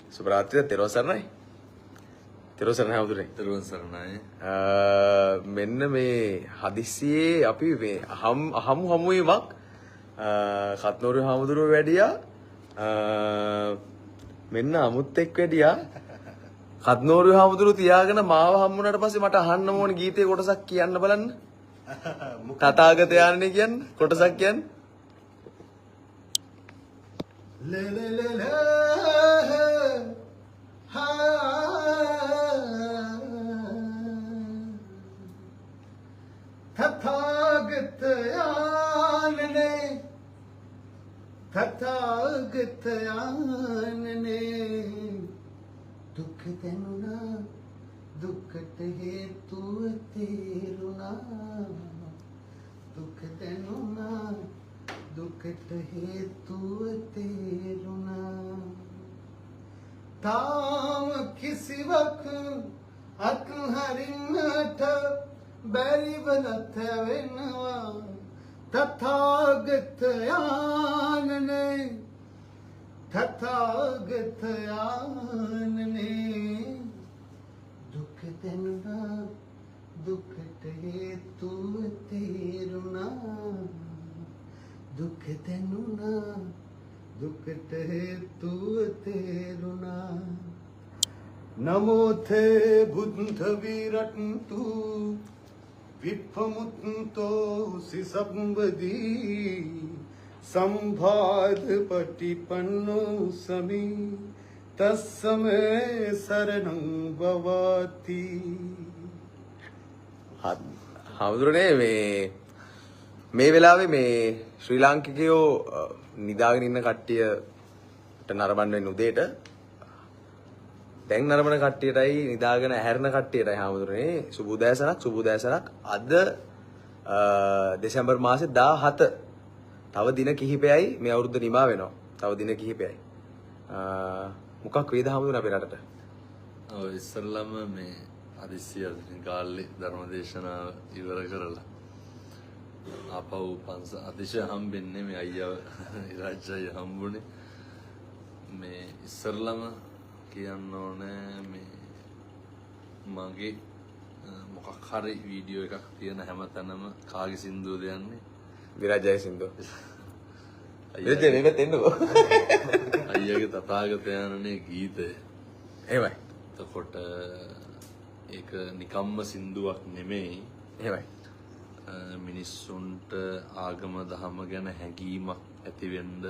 සුබරාත්‍රිය තෙරුවන් සරණයි. තෙරුවන් සරණයි හමුදුනේ. තෙරුවන් සරණයි. මෙන්න මේ හදිස්සියේ අපි මේ හමුවීමක් කත්නෝරු හමුදුරුව වැඩියා. මෙන්න අමුත් එක් වැඩියා. කත්නෝරු හමුදුරුව තියාගෙන මාව හම්බුනාට පස්සේ මට අහන්න ඕන ගීතේ කොටසක් කියන්න බලන්න. තථාගතයන්නේ කියන්න කොටසක් කියන්න. තථාගතයන්නේ දුක් දෙනුණා දුකට හේතුව තේරුණා දුක් දෙනුණා දුකට හේතුව තේරුණා තාම කිසිවක් අත්හරින්නට බැරිව නැතවෙනවා තථාගතයන්නේ තථාගතයන්නේ දුක් දෙනුණා දුකට හේතුව තේරුණා දුක් දෙනුණා දුකට හේතුව තේරුණා නමෝ තේ බුද්ධ විරට්තු විප්පමුත්තෝ සිසම්බදී සම්භාද පටිපන්නෝ සමි තස්සමේ සරණං භවති. හමුදුරනේ මේ වෙලාවේ මේ ශ්‍රී ලාංකිකයෝ නිදාගෙන ඉන්න කට්ටියට නරඹන්න වෙන උදේට දැන් නරඹන කට්ටියටයි නිදාගෙන ඇහැරෙන කට්ටියටයි හමුදුරනේ සුබෝදෑසනක් අද දෙසැම්බර් මාසේ 17 තව දින කිහිපයයි මේ අවුරුද්ද නිමා වෙනවා. තව දින කිහිපයයි. මොකක් වේද හමුදුනේ අපේ රටට? ඔව් ඉස්සල්ලාම මේ හදිස්සිය ගාල්ලි ධර්මදේශනාව ඉවර කරලා ආපහු පන්ස අතිශය හම්බෙන්නේ මේ අයියව ඉරාජ්ජය හම්බුනේ. මේ ඉස්සල්ලාම කියන්න ඕනේ මේ මගේ මොකක් හරි වීඩියෝ එකක් තියෙන හැමතැනම කාගේ සින්දුවද යන්නේ? විරාජය සින්දුව. විරාජය මේකත් එන්නකෝ. අයියගේ තථාගතයන්නේ ගීතය. එහෙමයි. එතකොට ඒක නිකම්ම සින්දුවක් නෙමෙයි. එහෙමයි. මිනිස්සුන්ට ආගම දහම ගැන හැඟීමක් ඇති වෙන්න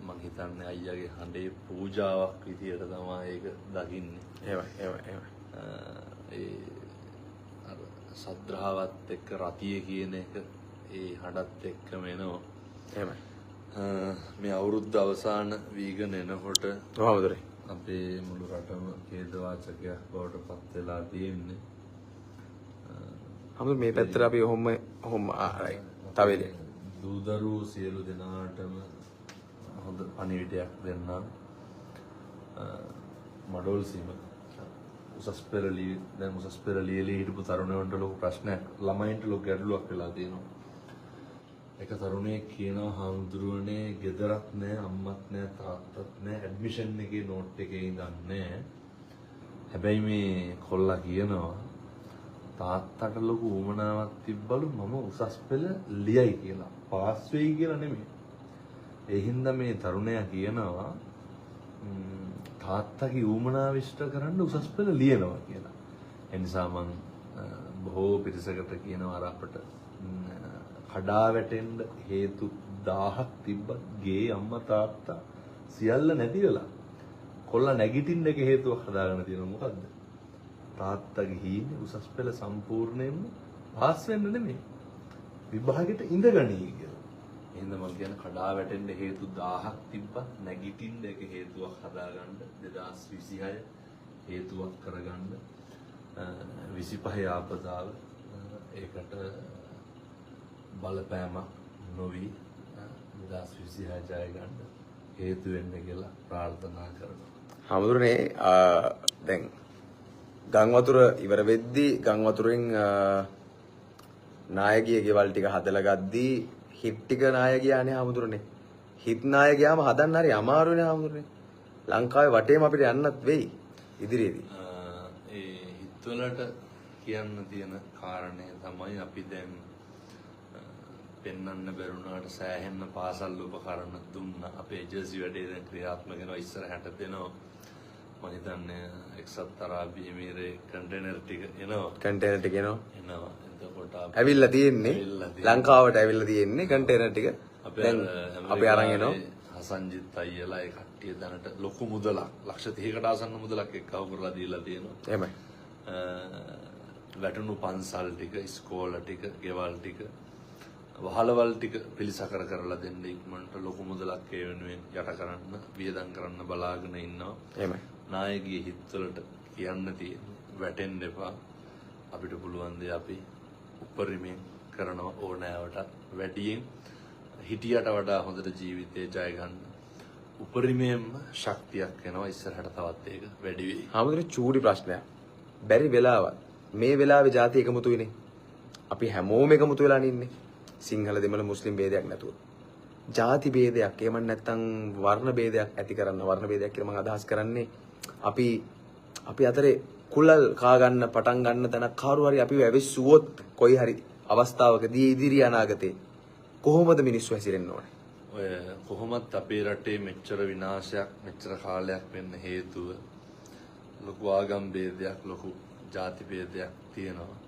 මම හිතන්නේ අයියාගේ හඬේ පූජාවක් විදියට තමයි ඒක දකින්නේ. එහෙමයි. ඒ අර සද්ධාවත් එක්ක රතිය කියන එක ඒ හඬත් එක්කම එනවා. එහෙමයි. මේ අවුරුද්ද අවසාන වීගෙන එනකොට හමුදුරේ අපේ මුළු රටම ඛේදවාචකයක් බවට පත් වෙලා තියෙන්නේ. හමුදුර මේ පැත්තට අපි ඔහොම ආරයි. තවෙලේ දූදරු සියලු දෙනාටම හොඳ පණිවිඩයක් දෙන්නම්. මඩෝල් සීම උසස් පෙර ලියලී හිටපු තරුණයන්ට ලොකු ප්‍රශ්නයක් ළමයින්ට ලොකු ගැටලුවක් වෙලා තියෙනවා. එක තරුණයෙක් කියනවා හාමුදුරුවනේ ගෙදරක් නැහැ අම්මත් නැහැ තාත්තත් නැහැ ඇඩ්මිෂන් එකේ නෝට් එකේ ඉඳන් නැහැ. හැබැයි මේ කොල්ලා කියනවා තාත්තට ලොකු උවමනාවක් තිබ්බලු මම උසස් පෙළ ලියයි කියලා. පාස් වෙයි කියලා නෙමෙයි. ඒ හින්දා මේ තරුණයා කියනවා තාත්තගේ උවමනාව ඉෂ්ට කරන්න උසස් පෙළ ලියනවා කියලා. ඒ නිසා මම බොහෝ පිරිසකට කියනවා අර අපට කඩා වැටෙන්න හේතු 1000ක් තිබ්බත් ගේ අම්මා තාත්තා සියල්ල නැති වෙලා කොල්ලා නැගිටින්න එක හේතුවක් හදාගෙන තියෙනවා. මොකද්ද? තාත්තා ගිහින් උසස් පෙළ සම්පූර්ණයෙන්ම පාස් වෙන්න නෙමෙයි විභාගෙට ඉඳගනී කියලා. එහෙනම් මම කියන කඩා වැටෙන්න හේතු 1000ක් තිබ්බත් නැගිටින්න එක හේතුවක් හදාගන්න 2026 හේතුවක් කරගන්න 25 ආපදාව ඒකට බලපෑමක් නොවි 2026 ජය ගන්න හේතු වෙන්න කියලා ප්‍රාර්ථනා කරනවා. හමුදුරනේ දැන් ගම් වතුර ඉවර වෙද්දී ගම් වතුරෙන් නායකගේ ගෙවල් ටික හදලා ගද්දී හිට් ටික නායකයානේ හමුදුරනේ. හිට් නායකයාම හදන්න හරි අමාරුනේ හමුදුරනේ. ලංකාවේ වටේම අපිට යන්නත් වෙයි ඉදිරියේදී. ඒ හිතවලට කියන්න තියෙන කාරණය තමයි අපි දැන් පෙන්වන්න බැරුණාට සෑහෙන්න පාසල් උපකරණ දුන්න අපේ ජර්සි වැඩේ දැන් ක්‍රියාත්මක වෙනවා ඉස්සරහට දෙනවා. මම හිතන්නේ එක්සත් අරාබි එමිරේ කන්ටේනර් ටික එනවා. කන්ටේනර් ටික එනවා. එතකොට ඇවිල්ලා තියෙන්නේ ලංකාවට ඇවිල්ලා තියෙන්නේ කන්ටේනර් ටික. දැන් අපි අරන් එනවා. හසන්ජිත් අයියලා ඒ කට්ටිය දැනට ලොකු මුදලක් ලක්ෂ 30කට ආසන්න මුදලක් එක්කව කරලා දීලා තියෙනවා. එහෙමයි. වැටුණු පන්සල් ටික, ඉස්කෝල ටික, ගෙවල් ටික, වහලවල් ටික පිළිසකර කරලා දෙන්න ඉක්මනට ලොකු මුදලක් ඒ වෙනුවෙන් යට කරන්න, වියදම් කරන්න බලාගෙන ඉන්නවා. එහෙමයි. නායකගේ හිතවලට කියන්න තියෙන්නේ වැටෙන්න එපා. අපිට පුළුවන් දේ අපි උපරිමයෙන් කරනවා ඕනෑවට වැඩියෙන් හිටියට වඩා හොඳට ජීවිතේ ජය ගන්න. උපරිමයෙන්ම ශක්තියක් එනවා ඉස්සරහට තවත් ඒක වැඩි වෙයි. හාමුදුරනේ චූටි ප්‍රශ්නයක්. බැරි වෙලාවක් මේ වෙලාවේ ಜಾති එකමුතුයිනේ. අපි හැමෝම එකමුතු වෙලා ඉන්නේ. සිංහල දෙමළ මුස්ලිම් ભેදයක් නැතුව. ಜಾති ભેදයක් එහෙම නැත්නම් වර්ණ ભેදයක් ඇති කරන්න වර්ණ ભેදයක් කියලා මම අදහස් කරන්නේ අපි අතරේ කුලල් කා ගන්න පටන් ගන්න තැන කාරු හරි අපිව ඇවිස්සුවොත් කොයි හරි අවස්ථාවකදී ඉදිරි අනාගතේ කොහොමද මිනිස්සු හැසිරෙන්න ඕනේ? ඔය කොහොමත් අපේ රටේ මෙච්චර විනාශයක් මෙච්චර කාලයක් වෙන්න හේතුව ලොකු ආගම් ભેදයක් ලොකු ಜಾති ભેදයක් තියෙනවා.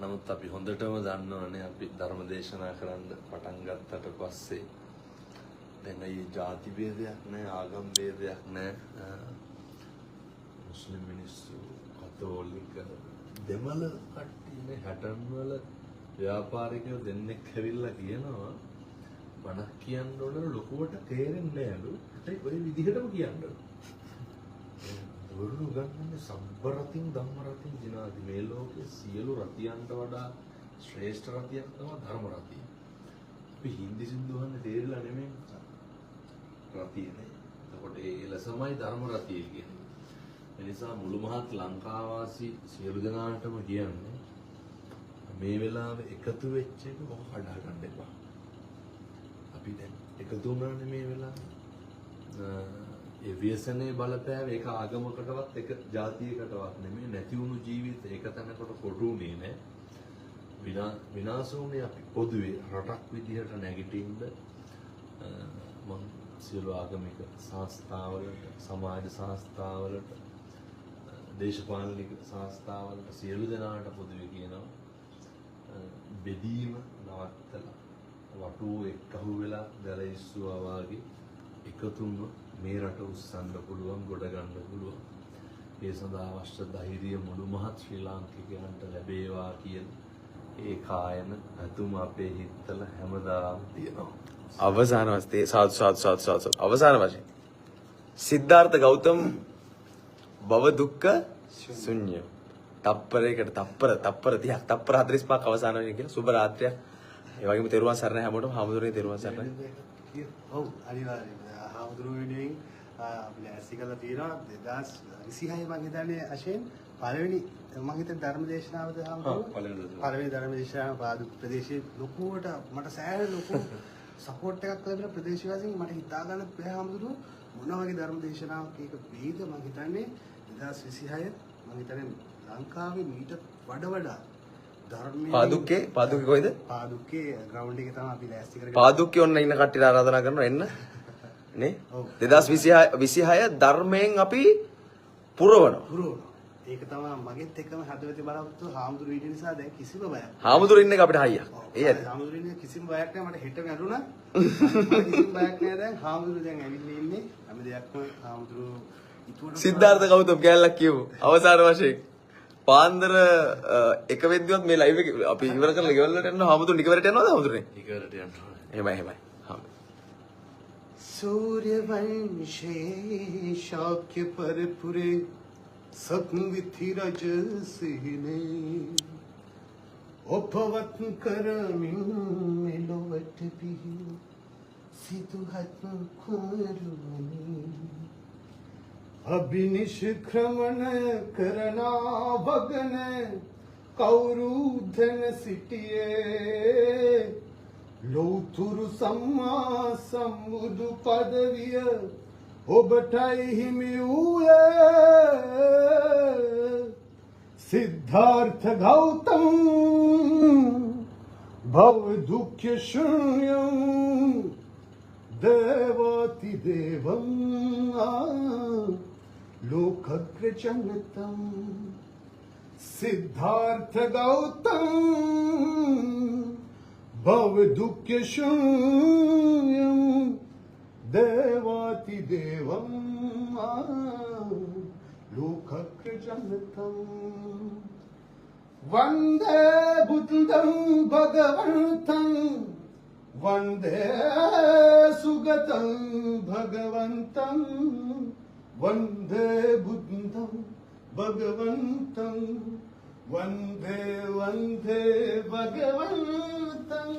නමුත් අපි හොඳටම දන්නවනේ අපි ධර්ම දේශනා කරන්න පටන් ගත්තට පස්සේ දැන් මේ ಜಾති ભેදයක් නැහැ ආගම් ભેදයක් නැහැ. මුස්ලිම් මිනිස්සු කතෝලික දෙමළ කට්ටියනේ 60 වල ව්‍යාපාරිකයෝ දෙන්නෙක් ඇවිල්ලා කියනවා බණක් කියන්න ඕන ලොකුවට තේරෙන්නේ නෑලු. ඒත් ඔය විදිහටම කියන්න ඕන. වරුණු ගන්නන්නේ සම්බරතින් ධම්මරතින් ජිනාති මේ ලෝකේ සියලු රතියන්ට වඩා ශ්‍රේෂ්ඨ රතියක් තමයි ධර්ම රතිය. අපි හින්දි සින්දු අහන්නේ තේරිලා නෙමෙයි රතියනේ. එතකොට ඒ ලසමයි ධර්ම රතිය කියන්නේ. ඒ නිසා මුළු මහත් ලංකාවාසී සියලු දෙනාටම කියන්නේ මේ වෙලාවේ එකතු වෙච්ච එක මොකක් හදා ගන්න එපා. අපි දැන් එකතු වුණානේ මේ වෙලාවේ. ඒ ව්‍යසනේ බලපෑව ඒක ආගමකටවත් එක ජාතියකටවත් නෙමෙයි නැති වුණු ජීවිත ඒක තැනකට කොටුනේ නෑ. විනාශුනේ අපි පොදුවේ රටක් විදිහට නැගිටින්න මම සියලු ආගමික සංස්ථාවලට සමාජ සංස්ථාවලට දේශපාලනික සංස්ථාවලට සියලු දෙනාට පොදුවේ කියනවා බෙදීම නවත්තලා වටුව එක්කහුව වෙලා දැල ඉස්සුවා වාගේ එකතුම මේ රට උස්සන්න පුළුවන් ගොඩ ගන්න පුළුවන්. ඒ සඳහා අවශ්‍ය ධෛර්යය මුළු මහත් ශ්‍රී ලාංකිකයන්ට ලැබේවා කියන ඒ කායන අතුම අපේ හිතවල හැමදාම තියෙනවා. අවසාන වශයෙන් සාදු අවසාන වශයෙන් සිද්ධාර්ථ ගෞතම භව දුක්ඛ ශුන්‍ය තප්පරයකට තප්පර 30ක් තප්පර 45ක් අවසාන වෙන කියලා සුබ රාත්‍රියක්. ඒ වගේම තෙරුවන් සරණ හැමෝටම හාමුදුරනේ තෙරුවන් සරණ. ඔව් අනිවාර්යයෙන් හාමුදුරුවෝ වෙනුවෙන් අපි ලෑස්ති කරලා තියෙනවා 2026 මම හිතන්නේ අශෙන් පළවෙනි මම හිතන්නේ ධර්ම දේශනාවද හාමුදුරුවෝ පළවෙනි ධර්ම දේශනාව පාදුක් ප්‍රදේශයේ ලොකුවට මට සෑහෙන ලොකු සපෝට් එකක් ලැබිලා ප්‍රදේශවාසීන් මට හිතා ගන්න බැහැ හාමුදුරුවෝ මොන වගේ ධර්ම දේශනාවක් ඒක වෙයිද මම හිතන්නේ 2026 මම හිතන්නේ ලංකාවේ මීට වඩා ධර්මයේ පාදුක්කේ කොයිද? පාදුක්කේ ග්‍රවුන්ඩ් එකේ තමයි අපි ලෑස්ති කරගෙන පාදුක්කේ ඔන්න ඉන්න කට්ටියට ආරාධනා කරනවා එන්න. නේ? 2026 ධර්මයෙන් අපි පුරවනවා. ඒක තමයි මගෙත් එක්කම හදවතේ බලාපොරොත්තු හාමුදුරු වීඩියෝ නිසා දැන් කිසිම බයක්. හාමුදුරු ඉන්න එක අපිට හයියක්. ඒ ඇත්ත. හාමුදුරු ඉන්න කිසිම බයක් නැහැ මට හෙට වැරුණා. කිසිම බයක් නැහැ දැන් හාමුදුරු දැන් ඇවිල්ලා ඉන්නේ. හැම දෙයක්ම හාමුදුරු ඉතුරු සිද්ධාර්ථ ගෞතම කැලලක් කියමු. අවසාන වශයෙන් පාන්දර එක වෙද්දිවත් මේ ලයිව් එක අපි ඉවර කරලා ගෙවල් වලට යනවා. හාමුදුරු නිකවරට යනවද හාමුදුරනේ? නිකවරට යනවා. එහෙමයි. सूर्य वंशे शाक्य परपुरे सत्विथि रजसिने उपवत करमिन मेलोवट भी सितुहत कुमरुनि अभिनिष्क्रमण करना भगन कौरुधन सिटिये ලෞතුරු සම්මා සම්බුදු පදවිය ඔබටයි හිමි වූයේ सिद्धार्थ गौतम भव दुःख्य शून्यं देवाति देवं लोकग्रजनतं सिद्धार्थ गौतम भव दुःख्य शून्यं देवाति देवं लोकग्रजनतं वन्दे बुद्धं भगवन्तं वन्दे सुगतं भगवन्तं वन्दे बुद्धं भगवन्तं वन्दे वन्दे भगवन्तं